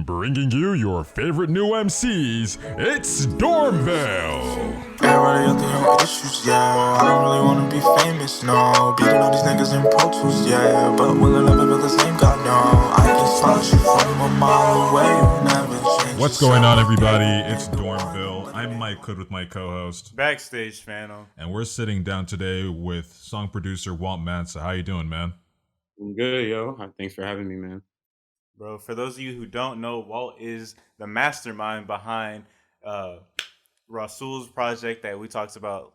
bringing you your favorite new MCs. It's Dormville. Everybody out there have issues, yeah. I don't really wanna be famous, no. Beating all these niggas in Pro Tools, yeah. But will I never feel the same? God, no. I can spot you from a mile away. You never change. What's going on, everybody? It's Dormville. I'm Mike Hood with my co-host Backstage Phantom. and we're sitting down today with song producer Walt Mansa. How you doing, man? I'm good, yo. Thanks for having me, man. Bro, for those of you who don't know, Walt is the mastermind behind Rasul's project that we talked about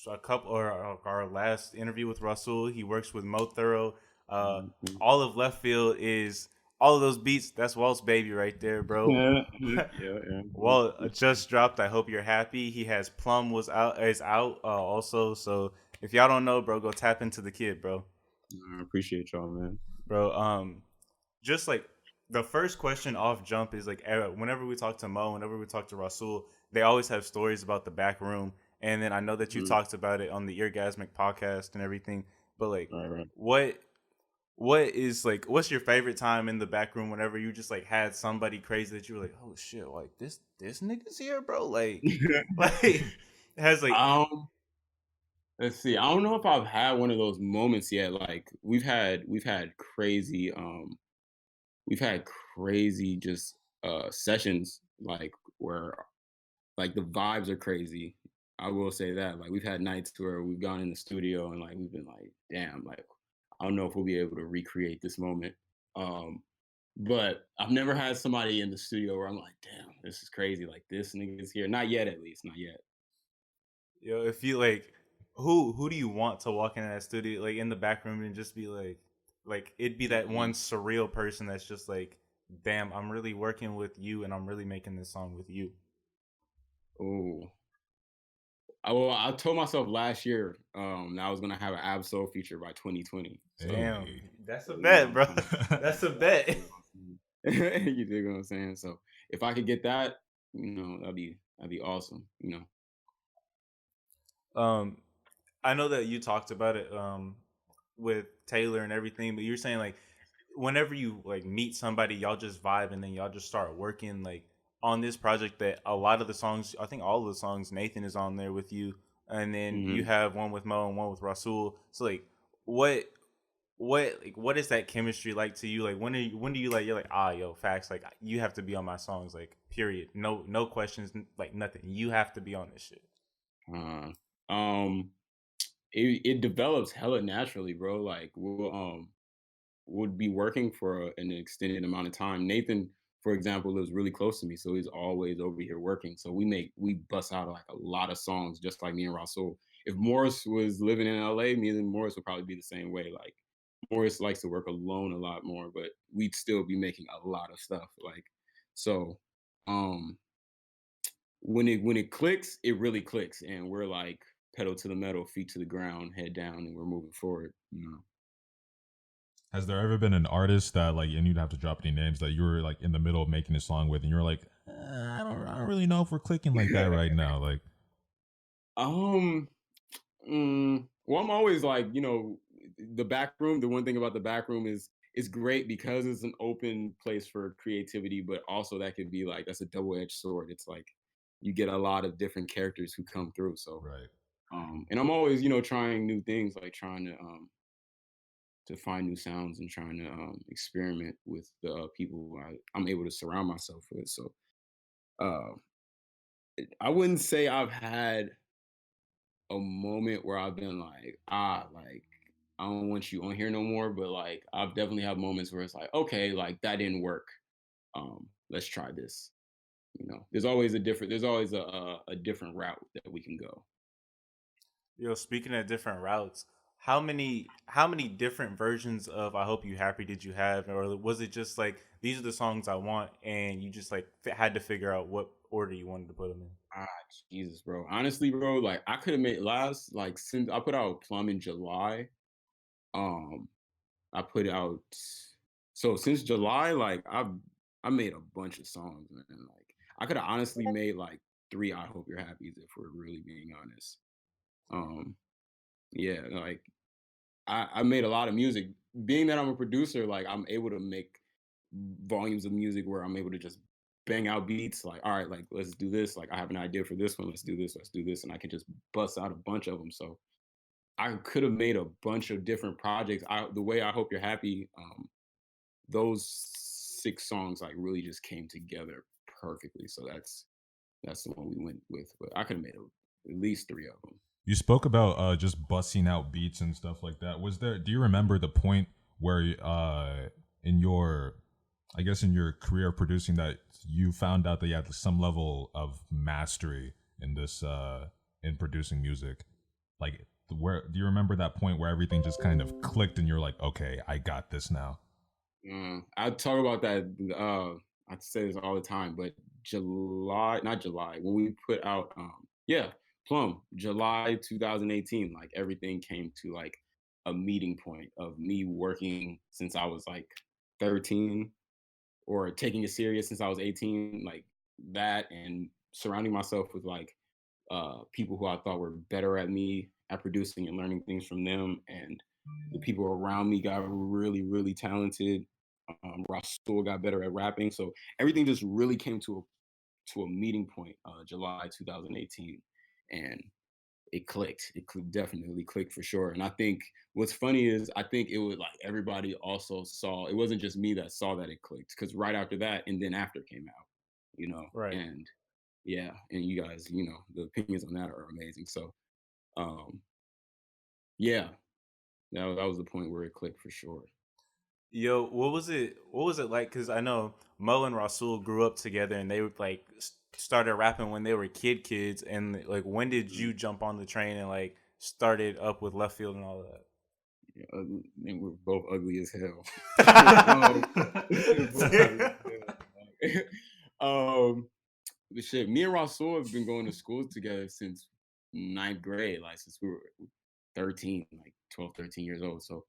a couple or our last interview with Rasul. He works with Mo Thorough. All of Left Field is all of those beats. That's Walt's baby right there, bro. Yeah. Walt just dropped. I hope you're happy. He has Plum is out also. So if y'all don't know, bro, go tap into the kid, bro. I appreciate y'all, man. Bro, just like the first question off jump is like whenever we talk to Mo, whenever we talk to Rasul, they always have stories about the back room. And then I know that you talked about it on the Eargasmic podcast and everything, but like Right. what is like what's your favorite time in the back room whenever you just like had somebody crazy that you were like, oh shit, like this nigga's here, bro? Like like it has like Let's see. I don't know if I've had one of those moments yet. Like we've had crazy just sessions like where like the vibes are crazy. I will say that. Like we've had nights where we've gone in the studio and like we've been like, damn, like I don't know if we'll be able to recreate this moment. But I've never had somebody in the studio where I'm like, damn, this is crazy. Like this nigga's here. Not yet, at least. Not yet. yo, if you like who do you want to walk in that studio like in the back room and just be like it'd be that one surreal person that's just like, damn, I'm really working with you and I'm really making this song with you. Oh, I told myself last year that I was gonna have an Absol feature by 2020. So, Damn, that's a bet, bro. That's a bet. you dig what I'm saying? So if I could get that, that'd be awesome. I know that you talked about it with Taylor and everything, but you're saying like whenever you like meet somebody, y'all just vibe and then y'all just start working like on this project. That a lot of the songs, I think all of the songs, Nathan is on there with you, and then you have one with Mo and one with Rasul. So like, what is that chemistry like to you? Like when do you like you're like, yo, facts, like you have to be on my songs, like period, no questions, like nothing, you have to be on this shit. It develops hella naturally, bro. Like we'll be working for an extended amount of time. Nathan, for example, lives really close to me, so he's always over here working. So we bust out like a lot of songs, just like me and Rasul. If Morris was living in LA, me and Morris would probably be the same way. Like Morris likes to work alone a lot more, but we'd still be making a lot of stuff. Like so, um, when it clicks, it really clicks, and we're like pedal to the metal, feet to the ground, head down, and we're moving forward. Has there ever been an artist that like, and you'd have to drop any names, that you were like in the middle of making a song with, and you're like, I don't really know if we're clicking like that right now. Like, Well, I'm always like, the back room. The one thing about the back room is it's great because it's an open place for creativity, but also that could be like that's a double-edged sword. It's like you get a lot of different characters who come through. So, right. and I'm always, trying new things, like trying to find new sounds and trying to experiment with the people I'm able to surround myself with. So, uh, I wouldn't say I've had a moment where I've been like, like I don't want you on here no more. But like I've definitely had moments where it's like, okay, like that didn't work. Let's try this. There's always a different route that we can go. Yo, speaking of different routes, how many different versions of I Hope You Happy did you have, or was it just like these are the songs I want, and you just like had to figure out what order you wanted to put them in? Ah, Jesus, bro. Honestly, bro, like I could have made last like since I put out Plum in July. Um, I put out so since July, like I made a bunch of songs, man. Like I could have honestly made like 3 I Hope You're Happy if we're really being honest. Um, yeah, like I made a lot of music. Being that I'm a producer, like I'm able to make volumes of music where I'm able to just bang out beats. Like, all right, like let's do this. Like I have an idea for this one. Let's do this. Let's do this, and I can just bust out a bunch of them. So I could have made a bunch of different projects. The way I hope you're happy. Those 6 songs like really just came together perfectly. So that's the one we went with. But I could have made at least 3 of them. You spoke about just busting out beats and stuff like that. Was there? Do you remember the point where in your, I guess in your career of producing, that you found out that you had some level of mastery in this in producing music? Like, where do you remember that point where everything just kind of clicked and you're like, okay, I got this now? I talk about that. I say this all the time, but not July, when we put out, Plum, July 2018, like everything came to like a meeting point of me working since I was like 13, or taking it serious since I was 18, like that, and surrounding myself with like people who I thought were better at me at producing and learning things from them, and the people around me got really, really talented. Rasul got better at rapping, so everything just really came to a meeting point, July 2018, and it clicked. Definitely clicked for sure. And I think what's funny is I think it was like everybody also saw. It wasn't just me that saw that it clicked, because right after that, and then after came out, Right. and yeah, and you guys, the opinions on that are amazing. So, um, yeah, that was the point where it clicked for sure. Yo, what was it? What was it like? Because I know Mo and Rasul grew up together, and they were like started rapping when they were kids. And like, when did Mhm. you jump on the train and like started up with Left Field and all Yeah, and we're both ugly as hell. Both ugly that? as hell. But shit, me and Rasul have been going to school together since ninth grade, like since we were 13, like 12, 13 years old. So,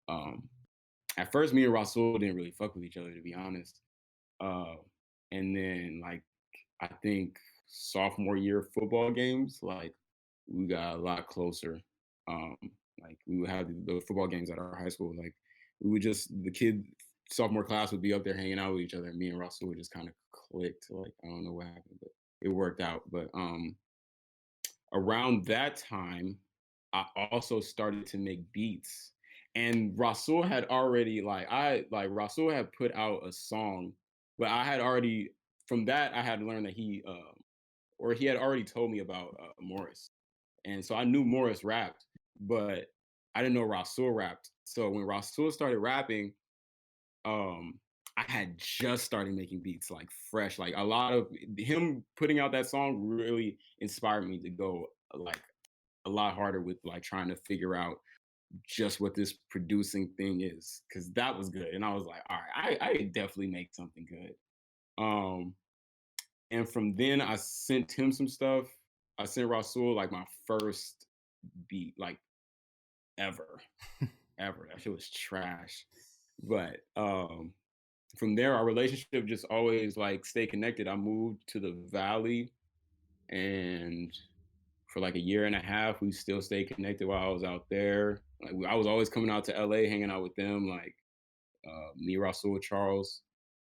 um, at first, me and Rasul didn't really fuck with each other, to be honest. Uh, and then, like, I think sophomore year football games, like, we got a lot closer. Um, like, we would have the football games at our high school. Like, we would just, the kid sophomore class would be up there hanging out with each other. And me and Russell would just kind of clicked. Like, I don't know what happened, but it worked out. But around that time, I also started to make beats. And Rasul had already Rasul had put out a song, but I had already from that I had learned that he had already told me about Morris. And so I knew Morris rapped, but I didn't know Rasul rapped. So when Rasul started rapping, um, I had just started making beats like fresh. Like a lot of him putting out that song really inspired me to go like a lot harder with like trying to figure out just what this producing thing is, because that was good. And I was like, all right, I could definitely make something good. Um, and from then I sent him some stuff. I sent Rasul like my first beat, like ever, ever. That shit was trash. But from there, our relationship just always like stayed connected. I moved to the Valley, and for like a year and a half, we still stayed connected while I was out there. Like I was always coming out to LA, hanging out with them, like me, Rasul, Charles.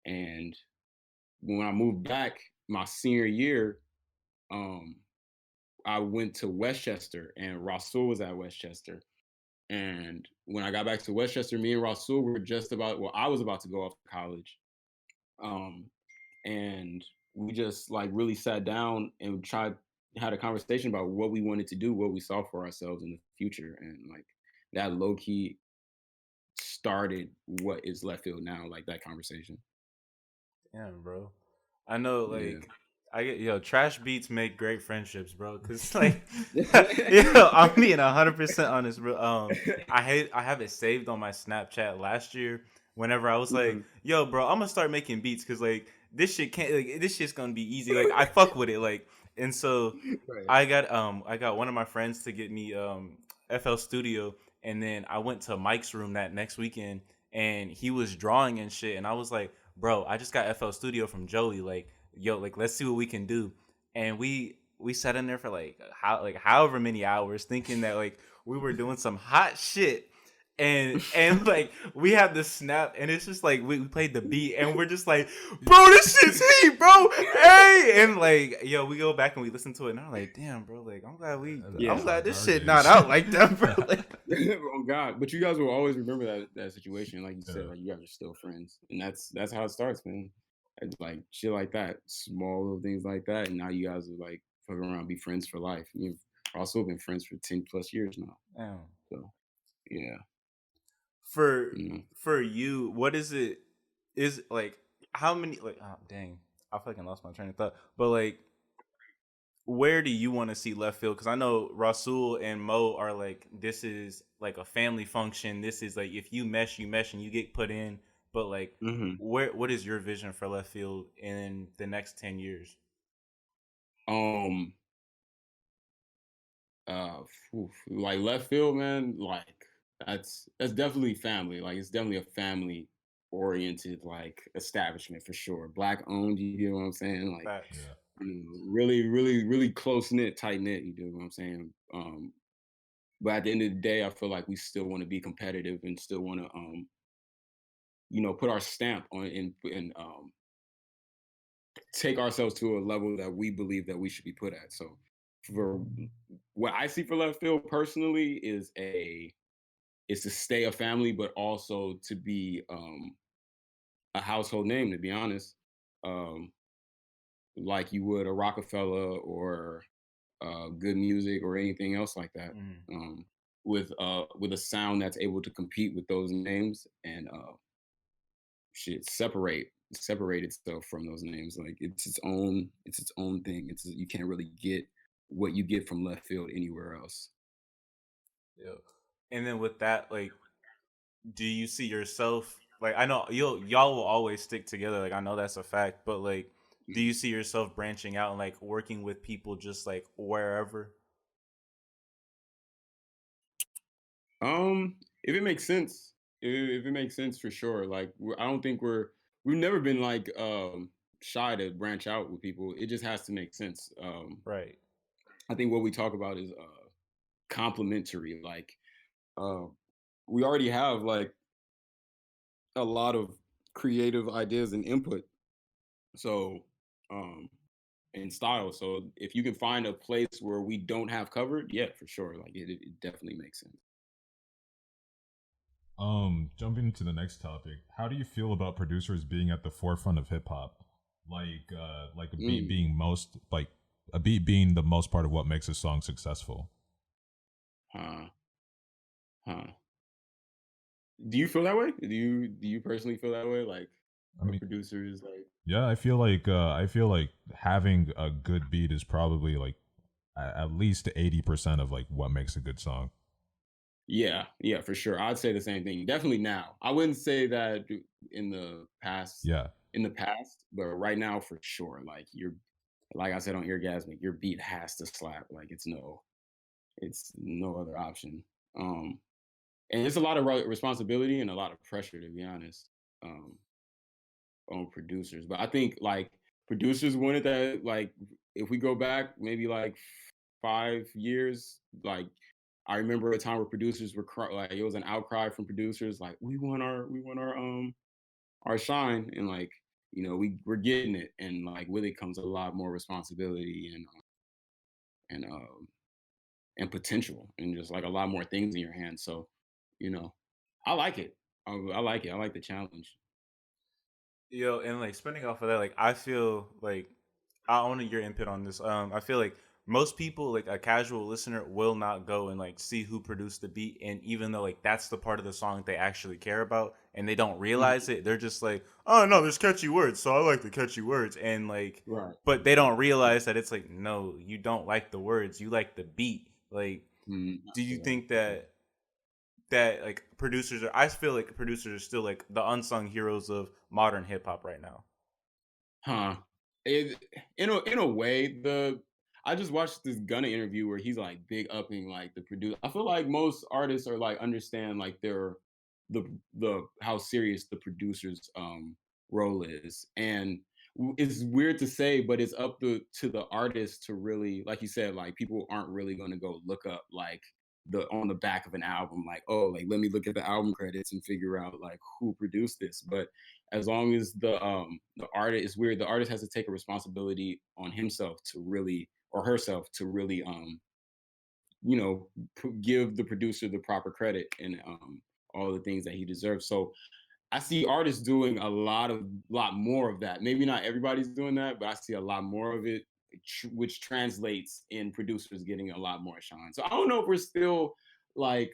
And when I moved back my senior year, um, I went to Westchester, and Rasul was at Westchester. And when I got back to Westchester, me and Rasul were I was about to go off to college. Um, and we just like really sat down and had a conversation about what we wanted to do, what we saw for ourselves in the future. And like that low key started what is Left Field now, like that conversation. Damn, bro. I know, Yeah. like, I get trash beats make great friendships, bro. Cause like, Yeah. I'm being 100% honest, bro. I have it saved on my Snapchat last year. Whenever I was like, Mhm. yo, bro, I'm gonna start making beats, cause like this shit can't, like, this shit's gonna be easy. Like I fuck with it, like, and so Right. I got one of my friends to get me FL Studio, and then I went to Mike's room that next weekend, and he was drawing and shit, and I was like, bro, I just got FL Studio from Joey. Like, yo, like let's see what we can do. And we sat in there for like however many hours thinking that like we were doing some hot shit. and like we have the snap, and it's just like we played the beat, and we're just like, bro, this shit's heat, bro. Hey, and like yo, we go back and we listen to it, and I'm like, damn, bro, like Yeah. I'm glad this shit not out like that, bro. Like, Oh God! But you guys will always remember that situation, like you said, Yeah. like you guys are still friends, and that's how it starts, man. It's like shit like that, small little things like that, and now you guys are like fucking around, be friends for life. You've also been friends for 10+ years now, damn. so yeah, For you know. you, what is it? Is like how many? Like, oh dang, I fucking lost my train of thought. But like, where do you want to see left field? Because I know Rasul and Mo are like, this is like a family function. This is like if you mesh, and you get put in. But like, hmm what is your vision for left field in the next 10 years? Um, like left field, man. Like that's definitely family. Like it's definitely a family oriented like establishment for sure. Black owned. You get what I'm saying? Like Facts. Yeah. really, really, really close knit, tight knit. You do what I'm saying? But at the end of the day, I feel like we still want to be competitive and still want to, put our stamp on it and take ourselves to a level that we believe that we should be put at. So, for what I see for left field personally is to stay a family, but also to be a household name. To be honest, um, like you would a Rockefeller or good music or anything else like that. Mm. Um, with a sound that's able to compete with those names and shit separate itself from those names. Like it's its own thing. You can't really get what you get from left field anywhere else. Yeah. And then with that, like, do you see yourself like I know y'all will always stick together, like I know that's a fact, but like do you see yourself branching out and like working with people just like wherever? If it makes sense, if it makes sense for sure. Like I don't think we've never been like shy to branch out with people. It just has to make sense. Right. I think what we talk about is complementary. Like uh, we already have like a lot of creative ideas and input. So um and style. So if you can find a place where we don't have covered, yeah, for sure. Like it definitely makes sense. Jumping into the next topic, how do you feel about producers being at the forefront of hip hop? Like a beat Mm, being most like a beat being the most part of what makes a song successful. huh, huh. Do you feel that way? Do you personally feel that way? Like I are mean, producers like yeah, I feel like having a good beat is probably like at least 80% of like what makes a good song. yeah, yeah, for sure. I'd say the same thing. Definitely now. I wouldn't say that in the past Yeah. but right now for sure. Like I said on Eargasmic, your beat has to slap. Like it's no other option. Um and it's a lot of responsibility and a lot of pressure to be honest um on producers, but I think like producers wanted that. Like if we go back maybe like 5 years, like I remember a time where producers were like it was an outcry from producers like we want our shine, and like we're getting it, and like with it comes a lot more responsibility and potential and just like a lot more things in your hands. So you know I like it. I like it. I like the challenge. Yo, and like spinning off of that, like I feel like I own your input on this. I feel like most people, like a casual listener, will not go and like see who produced the beat, and even though like that's the part of the song they actually care about, and they don't realize Mhm. it, they're just like, oh no, there's catchy words, so I like the catchy words, and like, Right. but they don't realize that it's like, no, you don't like the words, you like the beat. Like, I do you feel that. think that like producers are? I feel like producers are still like the unsung heroes of modern hip hop right now. Huh. It, in a way, the I just watched this Gunna interview where he's like big upping like the producer. I feel like most artists are like understand like the how serious the producer's role is. And it's weird to say, but it's up to the artist to really, like you said, like people aren't really gonna go look up like on the back of an album, like, oh, like let me look at the album credits and figure out like who produced this. But as long as the artist, is weird, the artist has to take a responsibility on himself to really, or herself to really you know, give the producer the proper credit and all the things that he deserves. So I see artists doing lot more of that. Maybe not everybody's doing that, but I see a lot more of it, which translates in producers getting a lot more shine. So I don't know if we're still like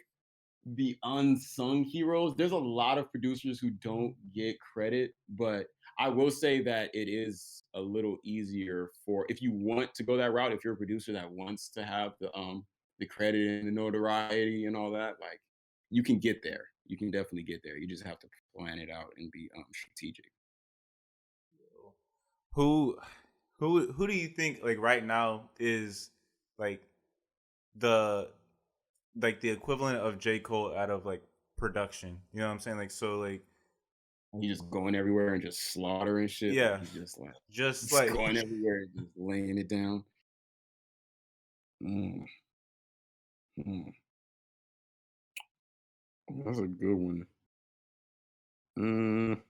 the unsung heroes. There's a lot of producers who don't get credit, but I will say that it is a little easier for, if you want to go that route, if you're a producer that wants to have the credit and the notoriety and all that, like you can get there. You can definitely get there. You just have to plan it out and be strategic. Who who do you think like right now is like the the equivalent of J. Cole out of like production? You know what I'm saying? Like so like He just going everywhere and just slaughtering shit. Like yeah, he's just like just just like going everywhere and just laying it down. Mm, mm. That's a good one. Mm,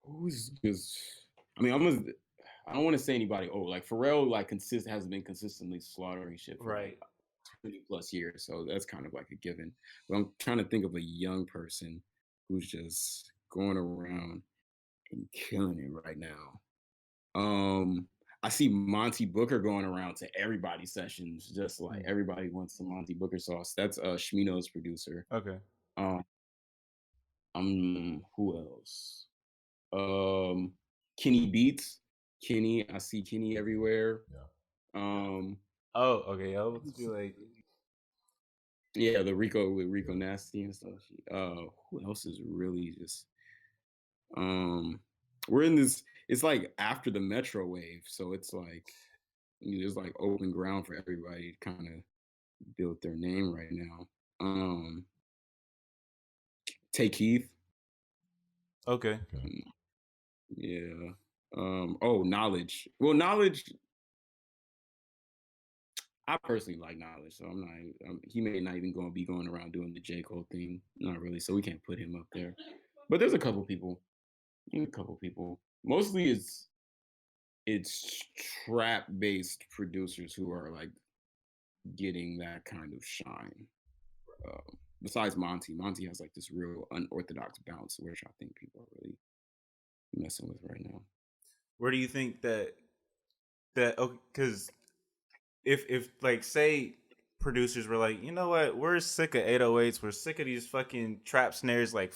who's just? I mean, I don't want to say anybody old. Like Pharrell, like has been consistently slaughtering shit for like right. 20 plus years, so that's kind of like a given. But I'm trying to think of a young person who's just going around and killing it right now. Um, I see Monty Booker going around to everybody's sessions, just like Mm, everybody wants some Monty Booker sauce. That's Shmino's producer. okay. Um, who else? Um, Kenny Beats. Kenny, I see Kenny everywhere. Yeah. Um, Oh, okay. I was about to be like yeah, the Rico with Rico Nasty and stuff. Who else is really just we're in this, it's like after the Metro wave, so it's like there's like open ground for everybody to kind of build their name right now. Take Keith. okay. Okay. mm, Yeah. Oh, Knowledge. Well, Knowledge, I personally like Knowledge, so I'm not. He may not even going to be going around doing the J Cole thing. Not really, so we can't put him up there. But there's a couple people. A couple people. Mostly it's trap based producers who are like getting that kind of shine. Besides Monty has like this real unorthodox bounce, which I think people are really messing with right now. Where do you think that okay, cuz if like say producers were like, you know what, we're sick of 808s, we're sick of these fucking trap snares, like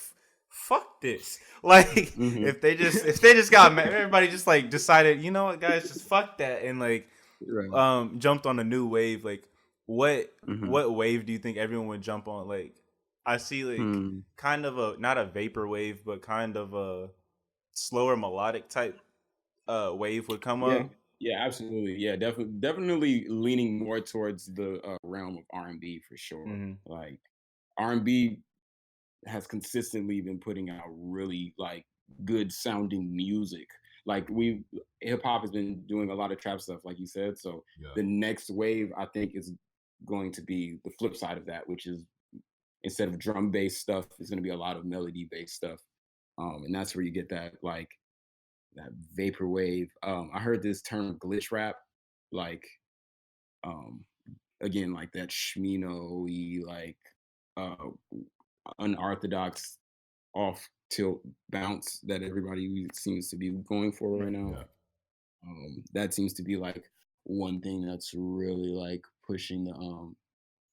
fuck this. Like Hmm. if they just got everybody just like decided, you know what, guys, just fuck that and like Right. jumped on a new wave. Like Hmm. what wave do you think everyone would jump on? Like I see like Hmm. kind of a not a vapor wave, but kind of a slower melodic type wave would come Yeah. up. Yeah, absolutely. Yeah, definitely leaning more towards the realm of R&B for sure. Hmm. Like R&B has consistently been putting out really like good sounding music. Like we hip hop has been doing a lot of trap stuff, like you said. So Yeah. the next wave, I think, is going to be the flip side of that, which is instead of drum based stuff, it's going to be a lot of melody based stuff. And that's where you get that like that vaporwave. I heard this term glitch rap, like um, again like that Shmino like uh, unorthodox off tilt bounce that everybody seems to be going for right now. Yeah. That seems to be like one thing that's really like pushing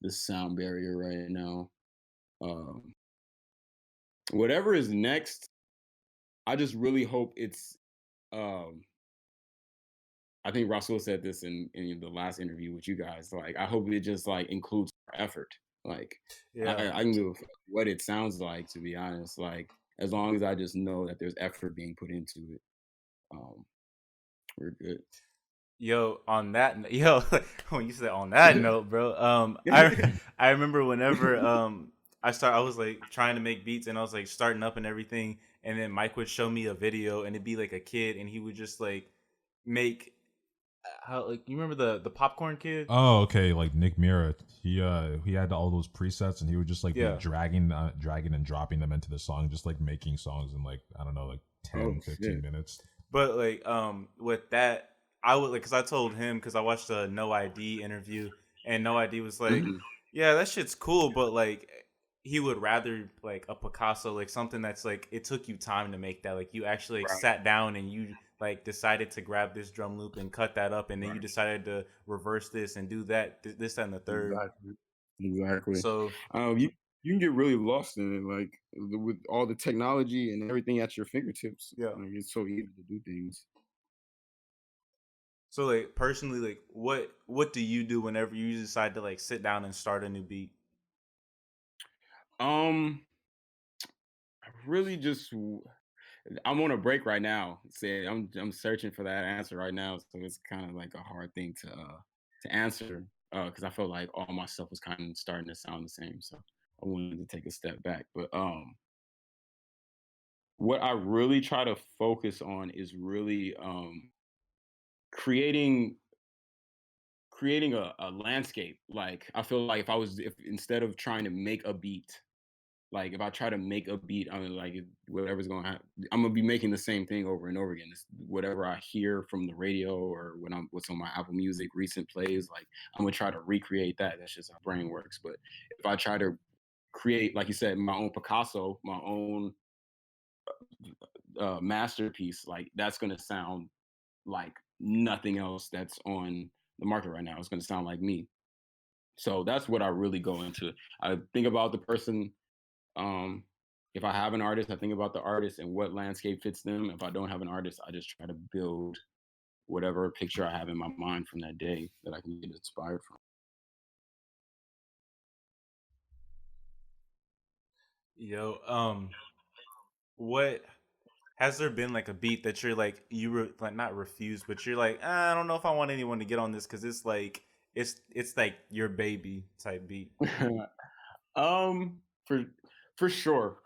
the sound barrier right now. Um, whatever is next, I just really hope it's. Um, I think Russell said this in the last interview with you guys. Like, I hope it just like includes our effort. Like, Yeah. I can give a fuck what it sounds like, to be honest. Like, as long as I just know that there's effort being put into it, um, we're good. Yo, on that yo, when you said on that note, bro, I remember whenever I was like trying to make beats and I was like starting up and everything, and then Mike would show me a video and it'd be like a kid and he would just like make how like you remember the popcorn kid? Oh, okay. Like Nick Mira, he had all those presets, and he would just like be Yeah. dragging and dropping them into the song, just like making songs in like I don't know, like 10, Oh, 15 shit. minutes. But like with that, I would like because I told him because I watched a No ID interview and No ID was like, Mhm. yeah, that shit's cool, but like he would rather like a Picasso, like something that's like it took you time to make that, like you actually like Right. sat down and you like decided to grab this drum loop and cut that up, and then you Right. decided to reverse this and do that, this, that, and the third. Exactly. Exactly. So You can get really lost in it, like with all the technology and everything at your fingertips. yeah. Like it's so easy to do things. So like personally, like what do you do whenever you decide to like sit down and start a new beat? Um, I really just I'm on a break right now. Say I'm searching for that answer right now, so it's kind of like a hard thing to answer because I feel like all my stuff was kind of starting to sound the same. So I wanted to take a step back, but what I really try to focus on is really creating a landscape. Like I feel like if instead of trying to make a beat, like if I try to make a beat, I mean like whatever's going to happen, I'm gonna be making the same thing over and over again. It's whatever I hear from the radio or what's on my Apple Music recent plays, like I'm gonna try to recreate that. That's just how brain works. But if I try to create, like you said, my own Picasso, my own masterpiece, like that's gonna sound like nothing else that's on the market right now. It's going to sound like me. So that's what I really go into. I think about the person. Um, if I have an artist, I think about the artist and what landscape fits them. If I don't have an artist, I just try to build whatever picture I have in my mind from that day that I can get inspired from. Yo, what has there been like a beat that you're like like not refused, but you're like, I don't know if I want anyone to get on this because it's like it's like your baby type beat. um, for for sure.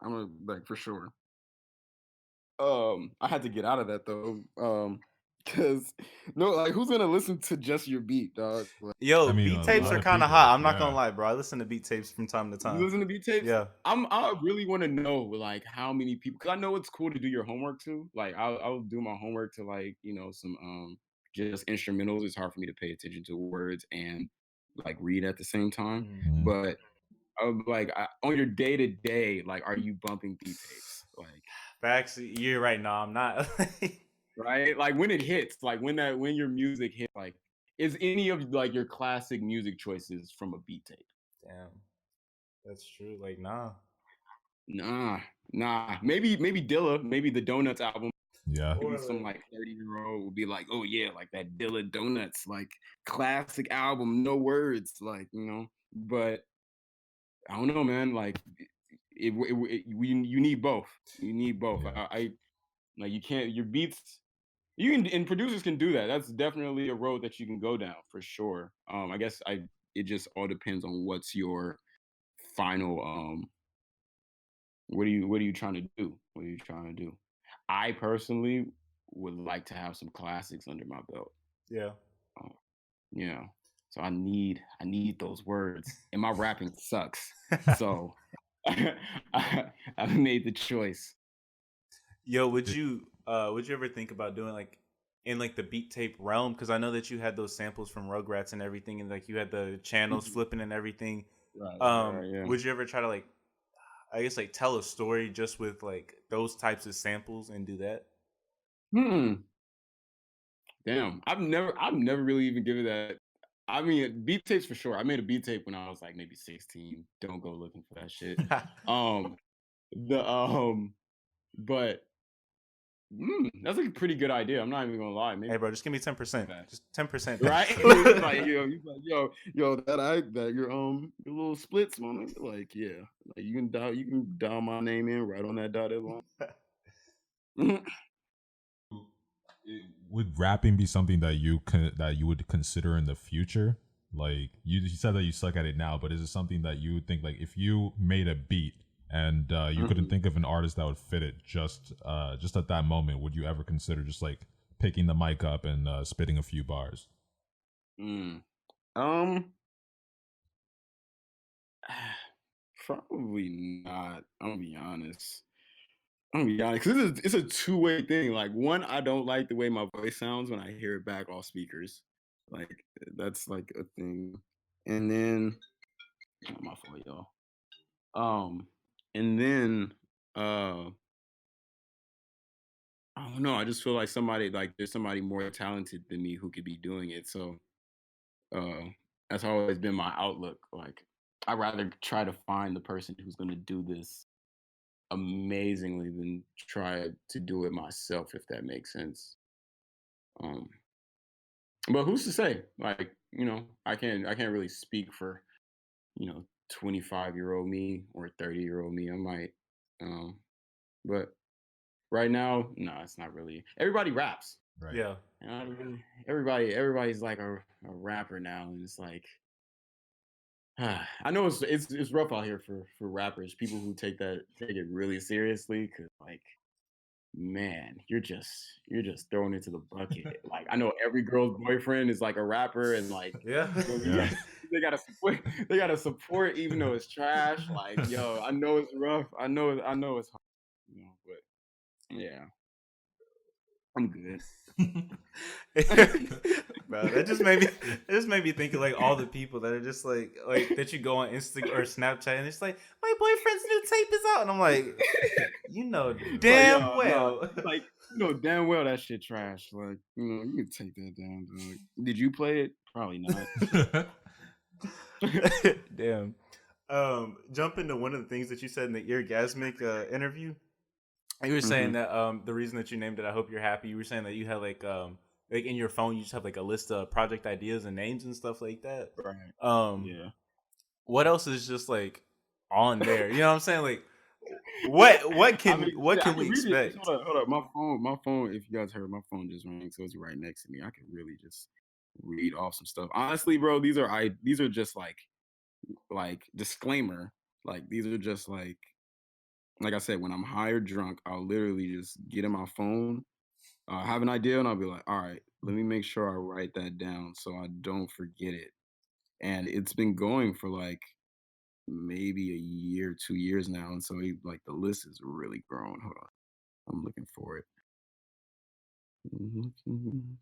I'm gonna like for sure. I had to get out of that though. Because no, like who's gonna listen to just your beat, dog? Like, Yo, I mean, beat a tapes lot are of kind of people, hot. I'm not gonna yeah, lie, bro. I listen to beat tapes from time to you time. listen to beat tapes? Yeah. I really want to know like how many people, because I know it's cool to do your homework too. Like I'll do my homework to like some just instrumentals. It's hard for me to pay attention to words and like read at the same time. Mhm. Mhm. But like on your day to day, like are you bumping beat tapes? Like Facts, you're right. No, I'm not. right? Like when it hits, like when your music hits, like is any of like your classic music choices from a beat tape? Damn, that's true. Like, nah. Nah, nah. Maybe Dilla, maybe the Donuts album. yeah. Maybe Or some like, like 30-year-old will be like, oh yeah, like that Dilla Donuts, like classic album, no words, like But I don't know, man. Like you need both. You need both. Yeah. I like you can't your beats. You can and producers can do that. That's definitely a road that you can go down for sure. I guess it just all depends on what's your final what are you trying to do? What are you trying to do? I personally would like to have some classics under my belt. yeah. Um, yeah. So I need those words. And my rapping sucks. So I made the choice. Yo, would you ever think about doing like in like the beat tape realm? Because I know that you had those samples from Rugrats and everything, and like you had the channels flipping and everything. Right, yeah. Would you ever try to like, I guess like tell a story just with like those types of samples and do that? Hmm. Damn. I've never really even given that. I mean, beat tapes for sure. I made a beat tape when I was like maybe 16. Don't go looking for that shit. Um the but that's a pretty good idea. I'm not even gonna lie. Hey, Maybe bro, just give me 10%. that. Just 10%. Right? It's like, yo, that your little splits, man. Like, yeah. Like you can dial my name in right on that dotted line. Would rapping be something that that you would consider in the future? Like you said that you suck at it now, but is it something that you would think like if you made a beat and you couldn't think of an artist that would fit it just at that moment, would you ever consider just like picking the mic up and spitting a few bars? Mm. Um, Probably not. I'm gonna be honest. I'm gonna be honest, because it's a two-way thing. Like, one, I don't like the way my voice sounds when I hear it back off speakers. Like, that's like a thing. And then, oh, my fault, y'all. And then, uh, I don't know. I just feel like there's somebody more talented than me who could be doing it. So, uh, that's always been my outlook. Like, I'd rather try to find the person who's gonna do this amazingly than try to do it myself, if that makes sense. Um, but who's to say? Like, I can't really speak for 25-year-old me or 30-year-old me. I might, um, but right now, no, it's not really. Everybody raps. Right. Yeah. And everybody's like a rapper now, and it's like, I know it's rough out here for rappers, people who take it really seriously, because like, man, you're just thrown into the bucket. Like, I know every girl's boyfriend is like a rapper, and like, Yeah. yo, Yeah. they gotta support, they gotta support even though it's trash. Like, yo, I know it's rough. I know it's hard, but yeah, I'm good. Bro, that just made me think of like all the people that are just like that you go on Instagram or Snapchat and it's like my boyfriend's new tape is out and I'm like, Like, damn yo, no, well. like, damn well that shit trash. Like, you can take that down, dog. Did you play it? Probably not. Damn. Jump into one of the things that you said in the Eargasmic interview. You were saying Hmm. that the reason that you named it I Hope You're Happy, you were saying that you had like in your phone you just have like a list of project ideas and names and stuff like that. Right. Um Yeah. what else is just like on there? You know what I'm saying? Like what I can mean, what shit, I can can we read it. expect? Hold up. My phone. If you guys heard, my phone just rang, so it's right next to me. I can really just read off some stuff. Honestly, bro, these are just like disclaimer. Like, these are just like I said, when I'm high or drunk, I'll literally just get in my phone, have an idea, and I'll be like, all right, let me make sure I write that down so I don't forget it. And it's been going for like maybe a year, 2 years now, and so like the list is really grown. Hold on, I'm looking for it. Mhm.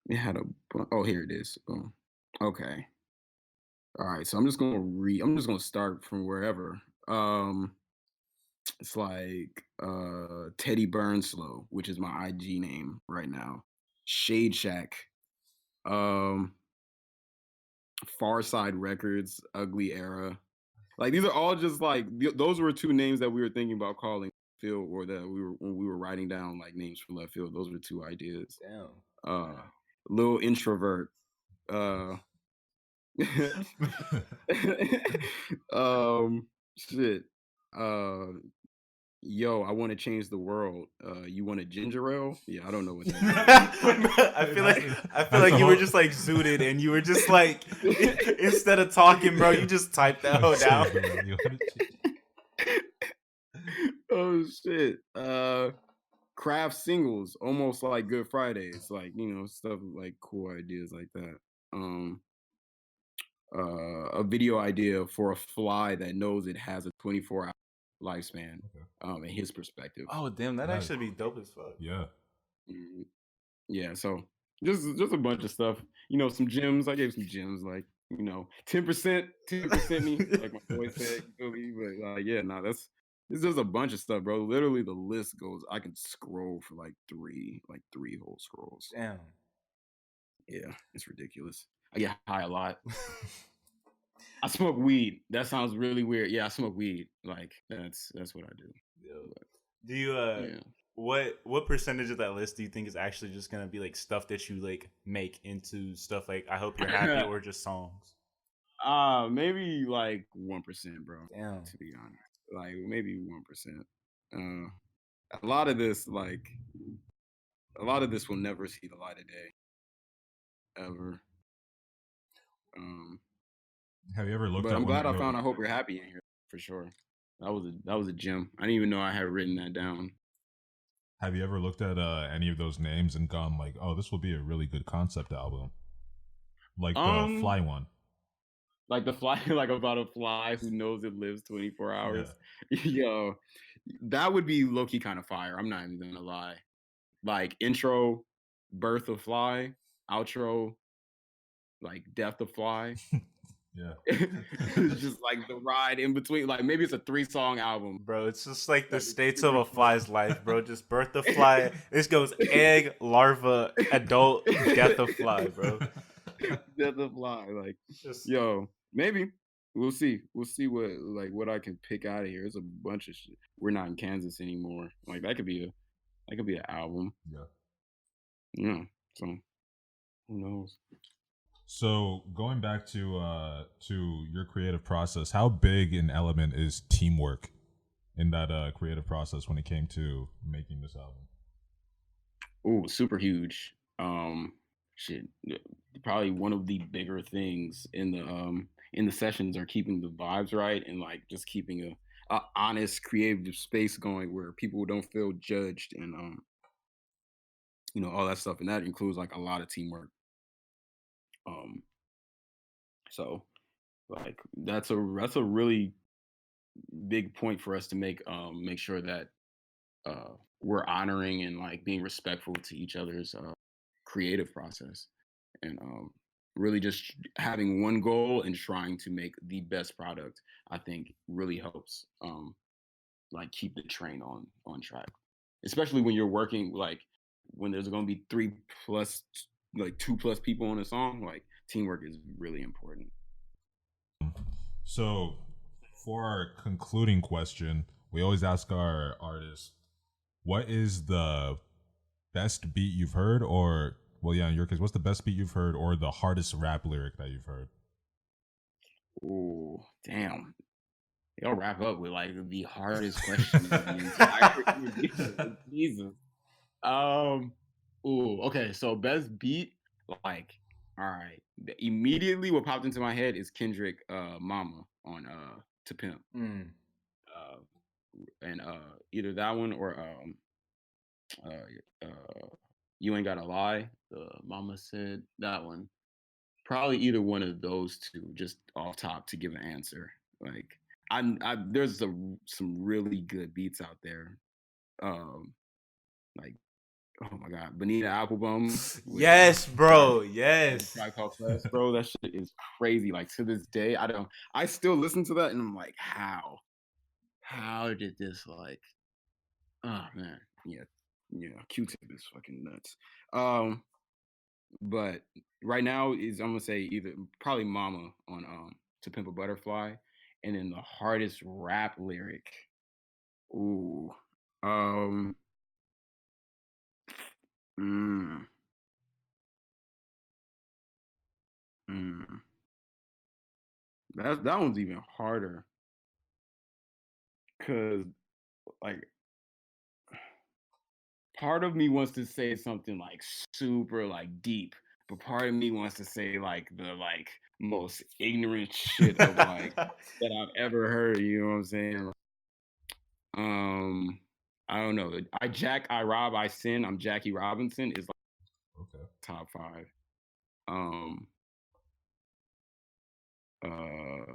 It had oh, here it is. Okay. All right. So I'm just gonna read. I'm just gonna start from wherever. It's like Teddy Burnslow, which is my IG name right now. Shade Shack. Um, Far Side Records, Ugly Era. Like, these are all just like those were two names that we were thinking about calling field, or that we were when we were writing down like names from left field. Those were two ideas. Damn. Uh, Little Introvert. Uh, Shit. Uh, Yo, I want to change the world. You want a ginger ale? Yeah, I don't know what that I feel like you were just like zooted and you were just like instead of talking, bro, you just typed that hoe down. is. Oh shit. Craft singles, almost like Good Fridays, like, stuff like cool ideas like that. Um, a video idea for a fly that knows it has a 24-hour lifespan, in his perspective. Oh damn, that Nice. actually be dope as fuck. Yeah. Mhm. Yeah, so just a bunch of stuff. Some gems. I gave some gems, like, 10% me, like my boy said, you feel me? But yeah, nah, it's just a bunch of stuff, bro. Literally the list goes, I can scroll for like three whole scrolls. Damn. Yeah, it's ridiculous. I get high a lot. I smoke weed. That sounds really weird. Yeah, I smoke weed. Like, that's what I do. Do you Yeah. what percentage of that list do you think is actually just gonna be like stuff that you like make into stuff like I Hope You're Happy or just songs? Maybe like 1%, bro. Damn. To be honest, like maybe 1%. A lot of this, will never see the light of day, ever. Have you ever looked But at I'm one glad of I your? found "I Hope You're Happy" in here for sure. That was a gem. I didn't even know I had written that down. Have you ever looked at any of those names and gone like, "Oh, this will be a really good concept album," like the Um, Fly one? like the fly, like about a fly who knows it lives 24 Yeah. hours. Yo, that would be low key kind of fire. I'm not even gonna lie. Like intro, birth of fly, outro, like death of fly. Yeah. It's just like the ride in between. Like maybe it's a 3-song album. Bro, it's just like the Like it's states of super a short. fly's life, bro. Just birth of fly. This goes egg, larva, adult, death of fly, bro. Death of fly. Like, Just yo, maybe we'll see. We'll see what I can pick out of here. There's a bunch of shit. We're not in Kansas anymore. Like that could be an album. Yeah. Yeah. So who knows? So going back to your creative process, how big an element is teamwork in that creative process when it came to making this album? Oh, super huge. Shit. Probably one of the bigger things in the sessions are keeping the vibes right and like just keeping a honest creative space going where people don't feel judged and all that stuff. And that includes like a lot of teamwork. Um so like that's a really big point for us to make sure that we're honoring and like being respectful to each other's creative process and really just having one goal and trying to make the best product. I think really helps like keep the train on track, especially when you're working like when there's going to be 3 plus like 2 plus people on a song. Like teamwork is really important. So for our concluding question, we always ask our artists, what is the best beat you've heard, or well, yeah, in your case, what's the best beat you've heard, or the hardest rap lyric that you've heard? Oh damn. Y'all wrap up with like the hardest question of the entire interview. Jesus. Um. Ooh. Okay. So best beat. Like. All right. Immediately, what popped into my head is Kendrick, "Mama" on "To Pimp," mm. uh, and either that one or "You Ain't Gotta Lie." The Mama said that one. Probably either one of those two, just off top to give an answer. Like, there's some really good beats out there. Um, like, oh my god, Bonita Applebum with Yes, Tribe bro. with Yes. Tribe Called Quest, bro. That shit is crazy. Like to this day, I still listen to that and I'm like, how did this like? Oh man, yeah, yeah. Q-Tip is fucking nuts. Um, but right now is I'm gonna say either probably Mama on To Pimp a Butterfly, and then the hardest rap lyric. Ooh, um, mm, mm. That one's even harder because like part of me wants to say something like super like deep, but part of me wants to say like the like most ignorant shit of like that I've ever heard. You know what I'm saying? Um, I don't know. I rob, I sin. I'm Jackie Robinson is like Okay. top 5. Um, uh,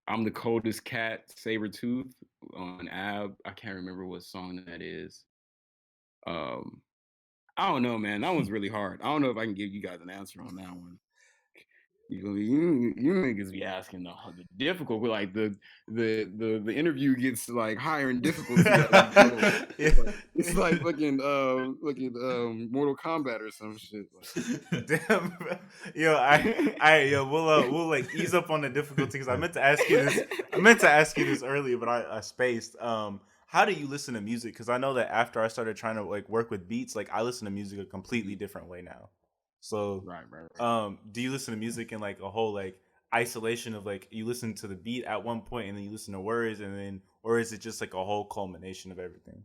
I'm the coldest cat, saber tooth on Ab. I can't remember what song that is. Um, I don't know, man. That one's really hard. I don't know if I can give you guys an answer on that one. You niggas be asking the difficult, like the interview gets like higher in difficulty as we go. Yeah. It's like fucking Mortal Kombat or some shit. Damn, bro. Yo, yo, we'll like ease up on the difficulty because I meant to ask you this. I meant to ask you this earlier, but I spaced. How do you listen to music? Because I know that after I started trying to like work with beats, like I listen to music a completely different way now. So, Right. do you listen to music in like a whole like isolation of like you listen to the beat at one point and then you listen to words and then, or is it just like a whole culmination of everything?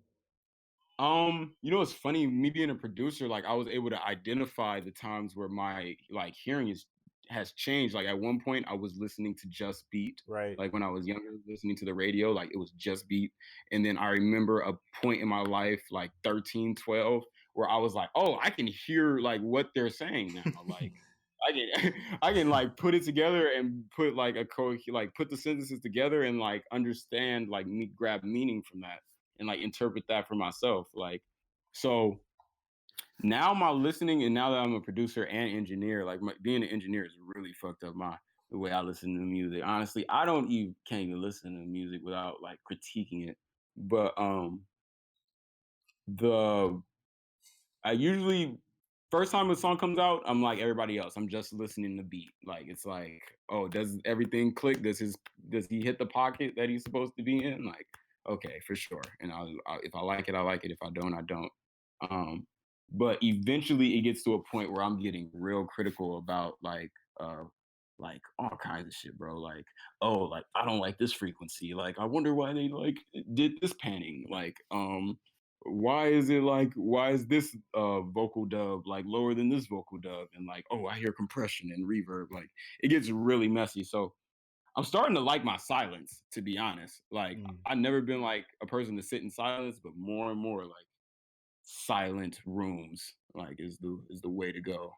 It's funny, me being a producer, like I was able to identify the times where my like hearing is has changed. Like at one point I was listening to just beat. Right. Like when I was younger, listening to the radio, like it was just beat. And then I remember a point in my life, like 13, 12, where I was like, oh, I can hear like what they're saying now. Like I can I can like put it together and put like like put the sentences together and like understand, like me grab meaning from that and like interpret that for myself. Like so now my listening, and now that I'm a producer and engineer, like being an engineer is really fucked up the way I listen to music. Honestly, I don't even can't even listen to music without like critiquing it. But the I usually first time a song comes out, I'm like everybody else. I'm just listening to beat. Like it's like, oh, does everything click? Does he hit the pocket that he's supposed to be in? Like, okay, for sure. And if I like it, I like it. If I don't, I don't. Um, but eventually, it gets to a point where I'm getting real critical about like all kinds of shit, bro. Like, oh, like I don't like this frequency. Like, I wonder why they like did this panning. Like, why is this vocal dub like lower than this vocal dub? And like, oh, I hear compression and reverb. Like, it gets really messy. So I'm starting to like my silence, to be honest. Like, I've never been like a person to sit in silence, but more and more like silent rooms like is the way to go.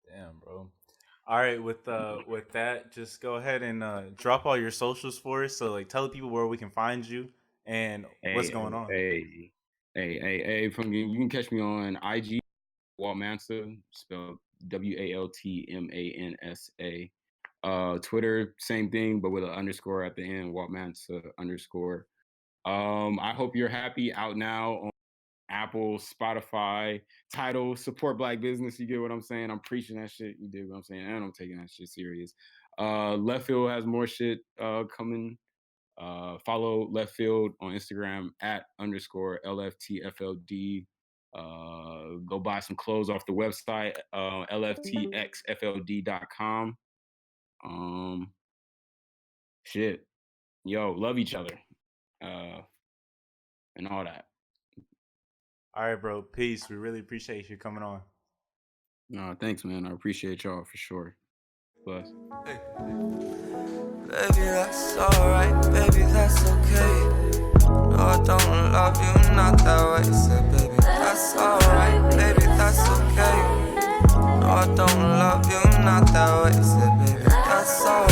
Damn, bro. All right, with that, just go ahead and drop all your socials for us. So like, tell the people where we can find you and what's going on. You can catch me on IG, Walt Mansa, spelled WALTMANSA. Twitter, same thing, but with an underscore at the end, Walt Mansa _. I hope you're happy, out now on Apple, Spotify, Tidal, support Black business. You get what I'm saying? I'm preaching that shit. You dig what I'm saying? And I'm taking that shit serious. Left Field has more shit coming. Follow Left Field on Instagram at _LFTFLD. Go buy some clothes off the website, LFTXFLD.com. Shit. Yo, love each other. And all that. All right, bro. Peace. We really appreciate you coming on. No, thanks, man. I appreciate y'all for sure. Plus. Hey. Baby, that's alright. Baby, that's okay. No, I don't love you, not that way. Say, baby, that's alright. Baby, that's okay. No, I don't love you, not that way. Say, baby, that's alright.